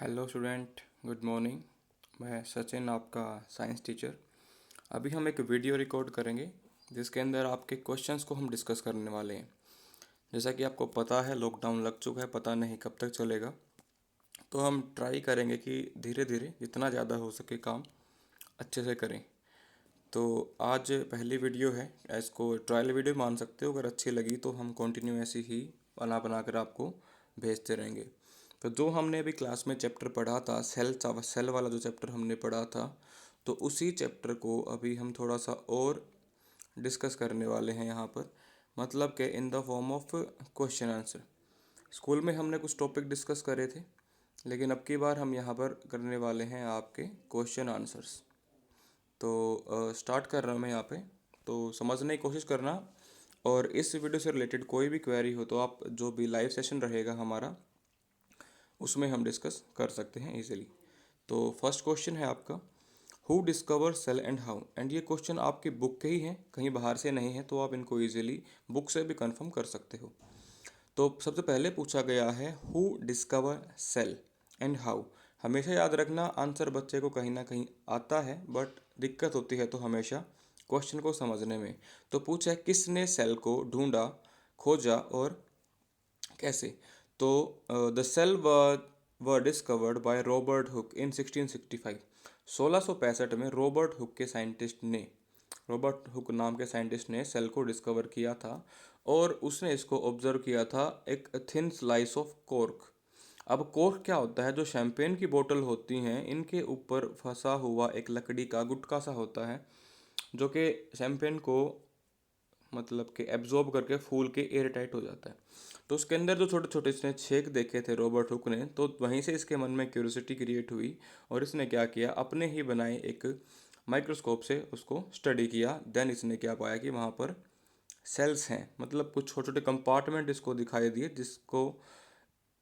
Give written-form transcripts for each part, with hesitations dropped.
Hello student, good morning. मैं सचिन, आपका science teacher. अभी हम एक वीडियो रिकॉर्ड करेंगे जिसके अंदर आपके क्वेश्चंस को हम डिस्कस करने वाले हैं। जैसा कि आपको पता है, लॉकडाउन लग चुका है, पता नहीं कब तक चलेगा। तो हम ट्राई करेंगे कि धीरे धीरे जितना ज़्यादा हो सके काम अच्छे से करें। तो आज पहली वीडियो है, इसको ट्रायल वीडियो मान सकते हो। अगर अच्छी लगी तो हम कंटिन्यू ऐसे ही बना बना कर आपको भेजते रहेंगे। तो जो हमने अभी क्लास में चैप्टर पढ़ा था, सेल वाला जो चैप्टर हमने पढ़ा था, तो उसी चैप्टर को अभी हम थोड़ा सा और डिस्कस करने वाले हैं यहाँ पर। मतलब कि in the form of question answer. School में हमने कुछ टॉपिक डिस्कस करे थे, लेकिन अब की बार हम यहाँ पर करने वाले हैं आपके क्वेश्चन आंसर्स। तो स्टार्ट कर रहा हूँ मैं यहाँ पे। तो समझने की कोशिश करना, और इस वीडियो से रिलेटेड कोई भी क्वेरी हो तो आप जो भी लाइव सेशन रहेगा हमारा, उसमें हम डिस्कस कर सकते हैं इजीली। तो फर्स्ट क्वेश्चन है आपका, who discover cell and how. And ये क्वेश्चन आपकी बुक के ही हैं, कहीं बाहर से नहीं है, तो आप इनको इजीली बुक से भी कंफर्म कर सकते हो। तो सबसे पहले पूछा गया है, who discover cell and how. हमेशा याद रखना, आंसर बच्चे को कहीं ना कहीं आता है, बट दिक्कत होती है तो हमेशा क्वेश्चन को समझने में। तो पूछा है, किसने सेल को ढूंढा, खोजा और कैसे। तो the cell were discovered by Robert Hooke in 1665। 1665 में रॉबर्ट हुक के साइंटिस्ट ने, रॉबर्ट हुक नाम के साइंटिस्ट ने सेल को डिस्कवर किया था, और उसने इसको ऑब्जर्व किया था एक थिन स्लाइस ऑफ कॉर्क। अब कॉर्क क्या होता है? जो शैंपेन की बोतल होती हैं, इनके ऊपर फंसा हुआ एक लकड़ी का गुटका सा होता है, जो कि शैंपेन को मतलब कि एब्जॉर्ब करके फूल के एयर टाइट हो जाता है। तो उसके अंदर जो छोटे छोटे इसने छेद देखे थे रॉबर्ट हुक ने, तो वहीं से इसके मन में क्यूरियोसिटी क्रिएट हुई, और इसने क्या किया, अपने ही बनाए एक माइक्रोस्कोप से उसको स्टडी किया। देन इसने क्या पाया कि वहाँ पर सेल्स हैं, मतलब कुछ छोटे छोटे कंपार्टमेंट इसको दिखाई दिए, जिसको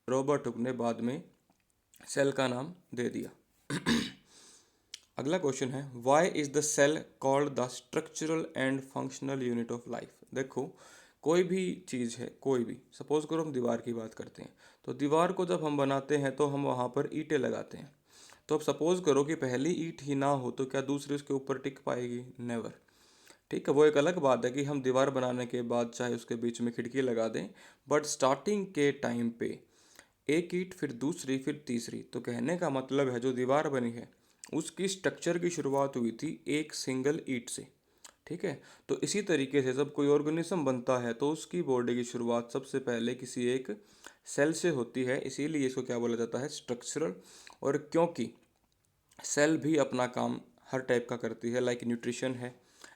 रॉबर्ट हुक ने बाद में सेल का नाम दे दिया। अगला क्वेश्चन है, why is the cell called the structural and functional unit of life. देखो, कोई भी चीज़ है, कोई भी, सपोज करो हम दीवार की बात करते हैं, तो दीवार को जब हम बनाते हैं तो हम वहाँ पर ईंटें लगाते हैं। तो अब सपोज करो कि पहली ईंट ही ना हो, तो क्या दूसरी उसके ऊपर टिक पाएगी? नेवर। ठीक है, वो एक अलग बात है कि हम दीवार बनाने के बाद चाहे उसके बीच में खिड़की लगा दें, बट स्टार्टिंग के टाइम पे एक ईंट, फिर दूसरी, फिर तीसरी। तो कहने का मतलब है, जो दीवार बनी है उसकी स्ट्रक्चर की शुरुआत हुई थी एक सिंगल ईंट से। ठीक है, तो इसी तरीके से जब कोई ऑर्गेनिज्म बनता है तो उसकी बॉडी की शुरुआत सबसे पहले किसी एक सेल से होती है, इसीलिए इसको क्या बोला जाता है? स्ट्रक्चरल। और क्योंकि सेल भी अपना काम हर टाइप का करती है, लाइक न्यूट्रिशन है,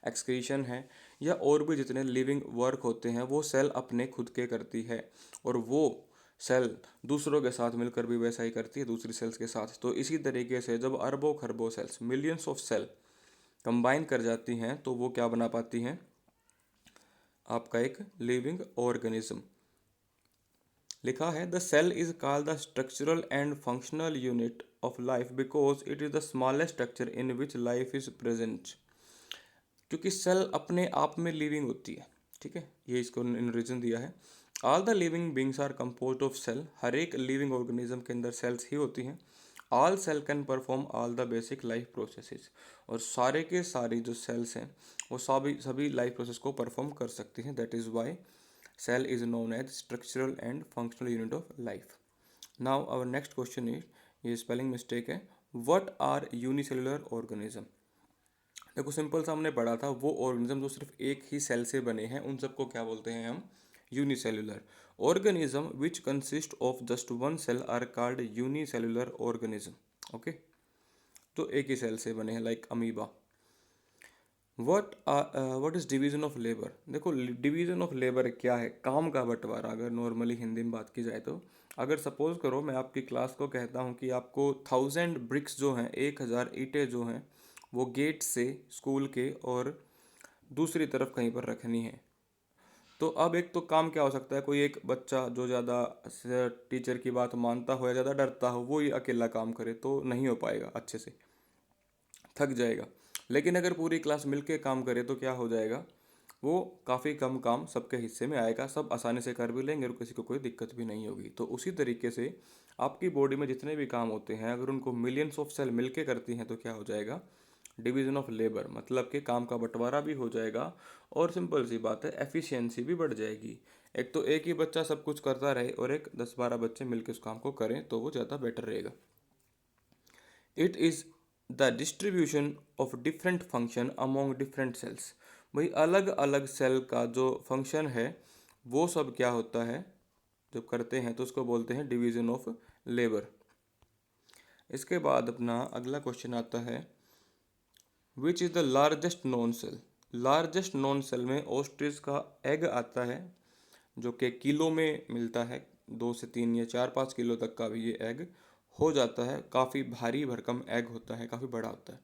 एक्सक्रीशन है, या और भी जितने लिविंग वर्क होते हैं वो सेल अपने खुद के करती है, और वो सेल दूसरों के साथ मिलकर भी वैसा ही करती है दूसरी सेल्स के साथ। तो इसी तरीके से जब अरबों खरबों cells, millions of cell combine कर जाती हैं, तो वो क्या बना पाती हैं? आपका एक लिविंग ऑर्गेनिज्म। लिखा है, the cell is called the structural and functional unit of life because it is the smallest structure in which life is present. क्योंकि सेल अपने आप में लिविंग होती है। ठीक है, ये इसको इन रीजन दिया है। All the living beings are compose of cell. हर एक लिविंग ऑर्गेनिज्म के अंदर सेल्स ही होती हैं। All cell can perform all the basic life processes. और सारे के सारी जो सेल्स हैं वो सभी सभी लाइफ प्रोसेस को परफॉर्म कर सकती हैं। That is why cell is known as structural and functional unit of life. Now our next question is, ये स्पेलिंग मिस्टेक है, व्हाट आर यूनिसेलुलर ऑर्गेनिज्म। देखो, सिंपल सा हमने पढ़ा था, वो ऑर्गेनिज्म जो सिर्फ एक ही सेल से बने हैं उन सबको क्या बोलते हैं हम? Unicellular. Organism which consist of just one cell are called unicellular organism. Okay, तो एक ही सेल से बने हैं, like amoeba. What is division of labour. देखो, डिवीजन ऑफ लेबर क्या है? काम का बंटवारा, अगर नॉर्मली हिंदी में बात की जाए तो। अगर सपोज करो मैं आपकी क्लास को कहता हूँ कि आपको 1000 ब्रिक्स जो हैं, 1000 ईंटें जो हैं, वो गेट से स्कूल के और दूसरी तरफ कहीं पर रखनी है। तो अब एक तो काम क्या हो सकता है, कोई एक बच्चा जो ज़्यादा टीचर की बात मानता हो या ज़्यादा डरता हो, वो ही अकेला काम करे तो नहीं हो पाएगा अच्छे से, थक जाएगा। लेकिन अगर पूरी क्लास मिलके काम करे तो क्या हो जाएगा? वो काफ़ी कम काम सबके हिस्से में आएगा, सब आसानी से कर भी लेंगे और किसी को कोई दिक्कत भी नहीं होगी। तो उसी तरीके से आपकी बॉडी में जितने भी काम होते हैं, अगर उनको मिलियंस ऑफ सेल मिलके करती हैं तो क्या हो जाएगा, डिवीजन ऑफ लेबर, मतलब कि काम का बंटवारा भी हो जाएगा और सिंपल सी बात है एफिशिएंसी भी बढ़ जाएगी। एक तो एक ही बच्चा सब कुछ करता रहे और एक 10-12 बच्चे मिलकर उस काम को करें तो वो ज़्यादा बेटर रहेगा। It is the distribution of different function among different cells. भाई अलग अलग सेल का जो फंक्शन है वो सब क्या होता है, जब करते हैं तो उसको बोलते हैं डिवीजन ऑफ लेबर। इसके बाद अपना अगला क्वेश्चन आता है, which is the largest known cell. Largest known cell में ऑस्ट्रिच का एग आता है, जो कि किलो में मिलता है, 2 से 3 या 4-5 किलो तक का भी ये एग हो जाता है। काफ़ी भारी भरकम एग होता है, काफ़ी बड़ा होता है।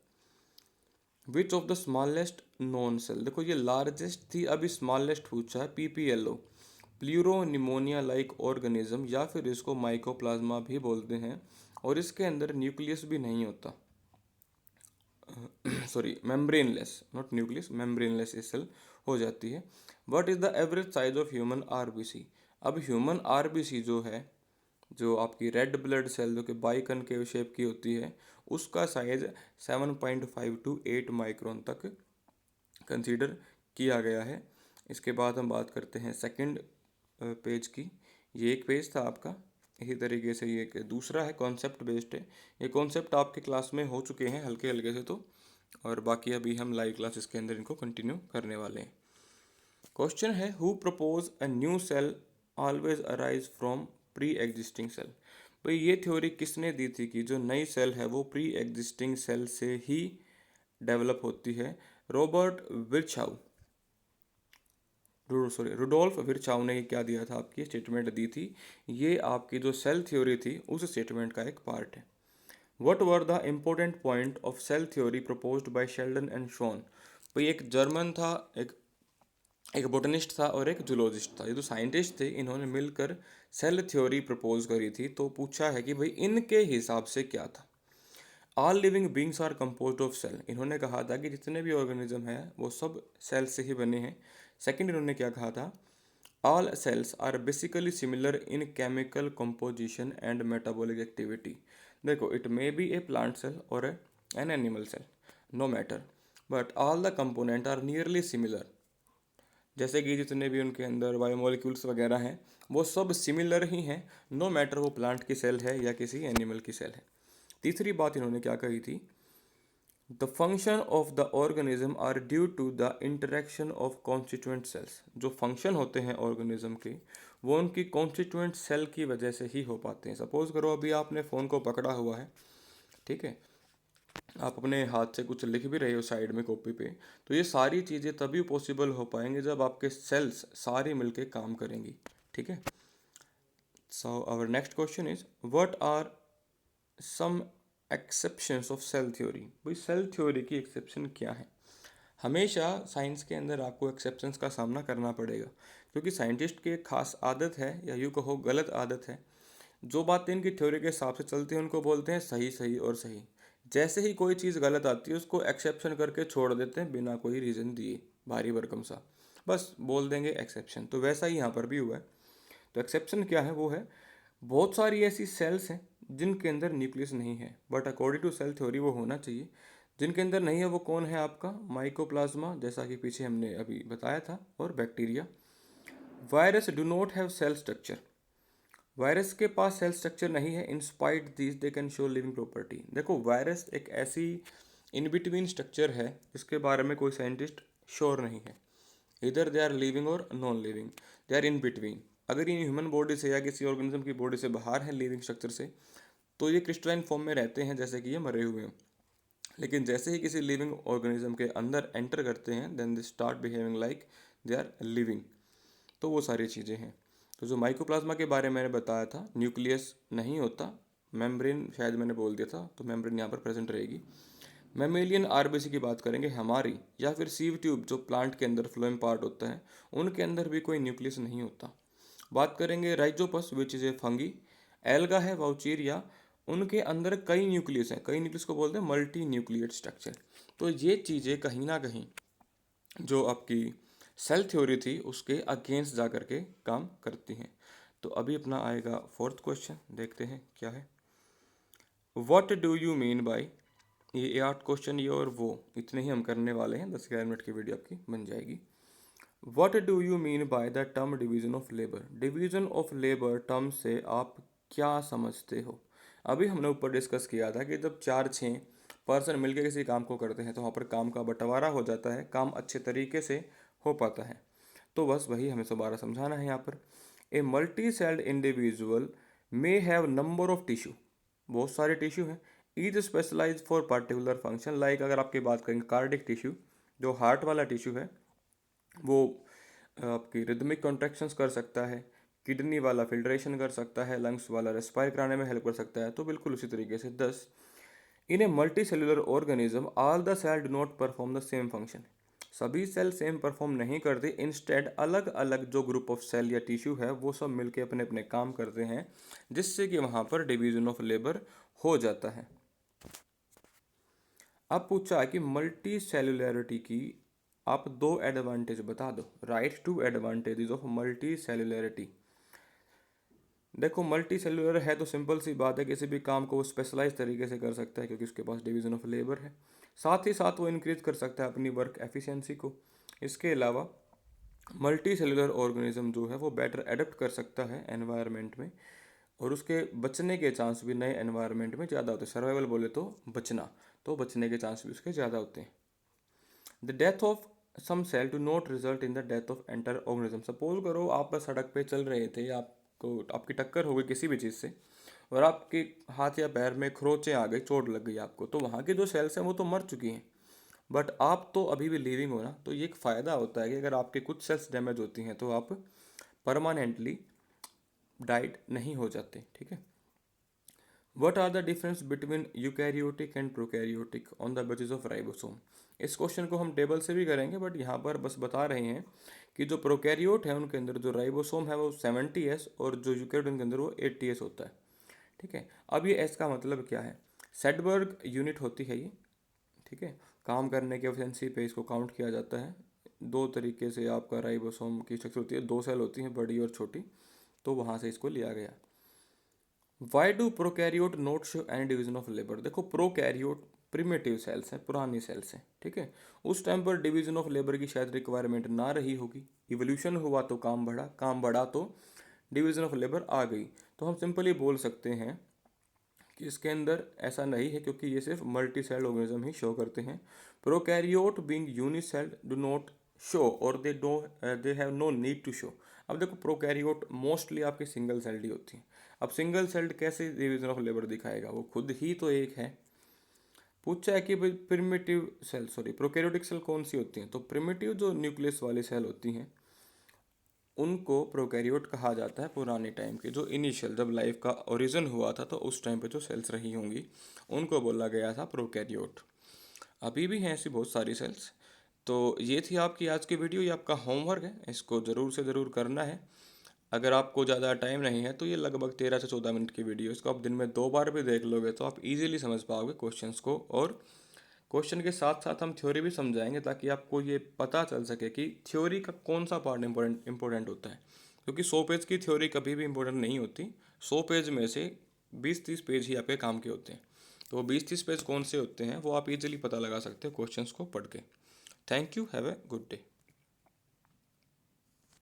Which of the smallest known cell, देखो ये लार्जेस्ट थी, अभी स्मॉलेस्ट पूछा है, PPLO, pleuropneumonia like organism, या फिर इसको माइकोप्लाज्मा भी बोलते हैं, और इसके अंदर न्यूक्लियस भी नहीं होता, sorry membraneless, not nucleus, membraneless cell हो जाती है। What is the average size of human RBC। अब ह्यूमन RBC जो है, जो आपकी रेड ब्लड सेल जो कि बाइकनकेव शेप की होती है, उसका साइज 7.5 to 8 माइक्रोन तक कंसीडर किया गया है। इसके बाद हम बात करते हैं सेकंड पेज की। ये एक पेज था आपका, इसी तरीके से ये एक दूसरा है, कॉन्सेप्ट बेस्ड है। ये कॉन्सेप्ट आपके क्लास में हो चुके हैं हल्के हल्के से तो, और बाकी अभी हम लाइव क्लासेस के अंदर इनको कंटिन्यू करने वाले हैं। क्वेश्चन है, who propose a new cell always arise from pre existing cell. भाई ये थ्योरी किसने दी थी कि जो नई सेल है वो प्री एग्जिस्टिंग सेल से ही डेवलप होती है। रॉबर्ट विरचाउ, रुडोल्फ विरचाउ ने क्या दिया था, आपकी स्टेटमेंट दी थी। ये आपकी जो सेल थ्योरी थी उस स्टेटमेंट का एक पार्ट है। What were the important point of cell theory proposed by Schleiden and Schwann. भाई एक जर्मन था, एक बोटनिस्ट था और एक जूलॉजिस्ट था। ये जो साइंटिस्ट थे इन्होंने मिलकर सेल थ्योरी प्रपोज करी थी। तो पूछा है कि भाई इनके हिसाब से क्या था। All living beings are composed of cell. इन्होंने कहा था कि जितने भी ऑर्गेनिज्म हैं वो सब सेल से ही बने हैं। सेकंड इन्होंने क्या कहा था, all cells are basically similar in chemical composition and metabolic activity. देखो it may be a plant cell और an animal cell, no matter, but all the component are nearly similar. जैसे कि जितने भी उनके अंदर बायोमोलिक्यूल्स वगैरह हैं वो सब सिमिलर ही हैं, नो मैटर वो प्लांट की सेल है या किसी एनिमल की सेल है। तीसरी बात इन्होंने क्या कही थी, the function of the organism are due to the interaction of constituent cells. जो फंक्शन होते हैं ऑर्गेनिज्म के वो उनकी कॉन्स्टिट्यूएंट सेल की वजह से ही हो पाते हैं। सपोज करो अभी आपने फ़ोन को पकड़ा हुआ है, ठीक है, आप अपने हाथ से कुछ लिख भी रहे हो साइड में कॉपी पे, तो ये सारी चीज़ें तभी पॉसिबल हो पाएंगे जब आपके सेल्स सारी मिलके काम करेंगी, ठीक है। So our next question is, what are some exceptions of cell theory. भाई सेल थ्योरी की एक्सेप्शन क्या है। हमेशा साइंस के अंदर आपको एक्सेप्शंस का सामना करना पड़ेगा, क्योंकि साइंटिस्ट की एक खास आदत है, या यूँ कहो गलत आदत है, जो बातें इनकी थ्योरी के हिसाब से चलती हैं उनको बोलते हैं सही सही और सही। जैसे ही कोई चीज़ गलत आती है उसको एक्सेप्शन करके छोड़ देते हैं बिना कोई रीज़न दिए, भारी भरकम सा, बस बोल देंगे एक्सेप्शन। तो वैसा ही यहाँ पर भी हुआ है। तो एक्सेप्शन क्या है, वो है बहुत सारी ऐसी सेल्स हैं जिनके अंदर न्यूक्लियस नहीं है, but according to cell theory वो होना चाहिए। जिनके अंदर नहीं है वो कौन है, आपका माइकोप्लाज्मा, जैसा कि पीछे हमने अभी बताया था, और bacteria. Virus do not have cell structure. Virus के पास सेल स्ट्रक्चर नहीं है, in spite this they can show living property. देखो वायरस एक ऐसी इन बिटवीन स्ट्रक्चर है जिसके बारे में कोई साइंटिस्ट श्योर नहीं है, इधर दे आर लिविंग और non living, they are in between. अगर ये ह्यूमन बॉडी से या किसी ऑर्गेनिज्म की बॉडी से बाहर है लिविंग स्ट्रक्चर से, तो ये क्रिस्टलाइन फॉर्म में रहते हैं जैसे कि ये मरे हुए हैं। लेकिन जैसे ही किसी लिविंग ऑर्गेनिज्म के अंदर एंटर करते हैं then they start behaving like they are living. तो वो सारी चीज़ें हैं। तो जो माइकोप्लाज्मा के बारे में मैंने बताया था, न्यूक्लियस नहीं होता, मेम्ब्रेन शायद मैंने बोल दिया था, तो मेम्ब्रेन यहाँ पर प्रेजेंट रहेगी। मेमेलियन आरबीसी की बात करेंगे हमारी, या फिर सीव ट्यूब जो प्लांट के अंदर फ्लोएम पार्ट होता है, उनके अंदर भी कोई न्यूक्लियस नहीं होता। बात करेंगे Rhizopus which is a fungi, alga है, वाउचीरिया, उनके अंदर कई न्यूक्लियस हैं, कई न्यूक्लियस को बोलते हैं मल्टी न्यूक्लिएट स्ट्रक्चर। तो ये चीज़ें कहीं ना कहीं जो आपकी सेल थ्योरी थी उसके अगेंस्ट जा कर के काम करती हैं। तो अभी अपना आएगा फोर्थ क्वेश्चन, देखते हैं क्या है। What do you mean by, ये 8 क्वेश्चन ये और वो इतने ही हम करने वाले हैं, 10-11 मिनट की वीडियो आपकी बन जाएगी। What do you mean by the term division of labour, division of labour term से आप क्या समझते हो। अभी हमने ऊपर डिस्कस किया था कि जब 4-6 पर्सन मिलकर किसी काम को करते हैं तो वहाँ पर काम का बंटवारा हो जाता है, काम अच्छे तरीके से हो पाता है। तो बस वही हमें दोबारा समझाना है यहाँ पर। A multi celled individual may have number of tissue, बहुत सारे टिश्यू हैं, each specialize for particular function. Like अगर आपकी बात करेंगे कार्डिक टिश्यू, जो हार्ट वाला टिश्यू है वो आपकी रिदमिक कॉन्ट्रैक्शंस कर सकता है, किडनी वाला फिल्ट्रेशन कर सकता है, लंग्स वाला रेस्पायर कराने में हेल्प कर सकता है। तो बिल्कुल उसी तरीके से 10 in a multi cellular organism all the cell do not perform the same function, सभी सेल सेम परफॉर्म नहीं करते, इंस्टेड अलग अलग जो ग्रुप ऑफ सेल या टिश्यू है वो सब मिलके अपने अपने काम करते हैं, जिससे कि वहाँ पर डिवीजन ऑफ लेबर हो जाता है। अब पूछा है कि मल्टी सेलुलैरिटी की आप 2 एडवांटेज बता दो, राइट 2 एडवांटेजेस ऑफ मल्टी सेलुलैरिटी। देखो मल्टी सेलुलर है तो सिंपल सी बात है, किसी भी काम को वो स्पेशलाइज तरीके से कर सकता है क्योंकि उसके पास डिवीजन ऑफ लेबर है। साथ ही साथ वो इंक्रीज कर सकता है अपनी वर्क एफिशिएंसी को। इसके अलावा मल्टी सेलुलर ऑर्गेनिज्म जो है वो बेटर एडेप्ट कर सकता है एनवायरनमेंट में, और उसके बचने के चांस भी नए एनवायरनमेंट में ज़्यादा होते हैं। सर्वाइवल बोले तो बचना, तो बचने के चांस भी उसके ज़्यादा होते हैं। The death of some cell do not result in the death of entire organism. Suppose करो आप बस सड़क पे चल रहे थे, आपको आपकी टक्कर हो गई किसी भी चीज़ से और आपके हाथ या पैर में खरोंचें आ गई, चोट लग गई आपको, तो वहाँ की जो सेल्स हैं वो तो मर चुकी हैं, बट आप तो अभी भी लिविंग हो ना। तो ये एक फ़ायदा होता है कि अगर आपके कुछ सेल्स डैमेज होती हैं तो आप परमानेंटली डाइड नहीं हो जाते, ठीक है। What are the difference between eukaryotic and prokaryotic on the basis of ribosome. इस क्वेश्चन को हम टेबल से भी करेंगे, बट यहाँ पर बस बता रहे हैं कि जो प्रोकैरियोट है उनके अंदर जो राइबोसोम है वो 70S और जो यूकैरियोट के अंदर वो 80S होता है, ठीक है। अब ये एस का मतलब क्या है, सेडबर्ग यूनिट होती है ये, ठीक है। काम करने की एफिशिएंसी पे इसको काउंट किया जाता है। 2 तरीके से आपका राइबोसोम की स्ट्रक्चर होती है, 2 सेल होती हैं, बड़ी और छोटी, तो वहाँ से इसको लिया गया। Why do prokaryote note show any division of labour. देखो प्रोकैरियोट प्रिमिटिव सेल्स हैं, पुरानी सेल्स हैं, ठीक है। उस टाइम पर डिवीजन ऑफ लेबर की शायद रिक्वायरमेंट ना रही होगी, इवोल्यूशन हुआ तो काम बढ़ा तो डिवीजन ऑफ लेबर आ गई। तो हम सिंपली बोल सकते हैं कि इसके अंदर ऐसा नहीं है, क्योंकि ये सिर्फ मल्टी सेल ऑर्गेनिज्म ही शो करते हैं। Prokaryote being unicelled do not show और they have no need to show. अब देखो प्रोकैरियोट मोस्टली आपके सिंगल सेल्ड ही होती हैं। अब सिंगल सेल्ड कैसे डिवीजन ऑफ लेबर दिखाएगा, वो खुद ही तो एक है। पूछा है कि भाई प्रिमिटिव सेल प्रोकैरियोटिक सेल कौन सी होती हैं, तो प्रिमिटिव जो न्यूक्लियस वाली सेल होती हैं उनको प्रोकैरियोट कहा जाता है। पुराने टाइम के जो इनिशियल जब लाइफ का ओरिजिन हुआ था तो उस टाइम पे जो सेल्स रही होंगी उनको बोला गया था प्रोकैरियोट। अभी भी हैं ऐसी बहुत सारी सेल्स। तो ये थी आपकी आज की वीडियो, ये आपका होमवर्क है, इसको ज़रूर से ज़रूर करना है। अगर आपको ज़्यादा टाइम नहीं है तो ये लगभग 13 से 14 मिनट की वीडियो, इसको आप दिन में 2 बार भी देख लोगे तो आप इजीली समझ पाओगे क्वेश्चंस को, और क्वेश्चन के साथ साथ हम थ्योरी भी समझाएंगे ताकि आपको ये पता चल सके कि थ्योरी का कौन सा पार्ट इंपॉर्टेंट होता है। क्योंकि 100 पेज की थ्योरी कभी भी इंपॉर्टेंट नहीं होती, 100 पेज में से 20-30 पेज ही आपके काम के होते हैं। तो वो 20-30 पेज कौन से होते हैं वो आप इजीली पता लगा सकते हो क्वेश्चंस को पढ़ के। Thank you, have a good day.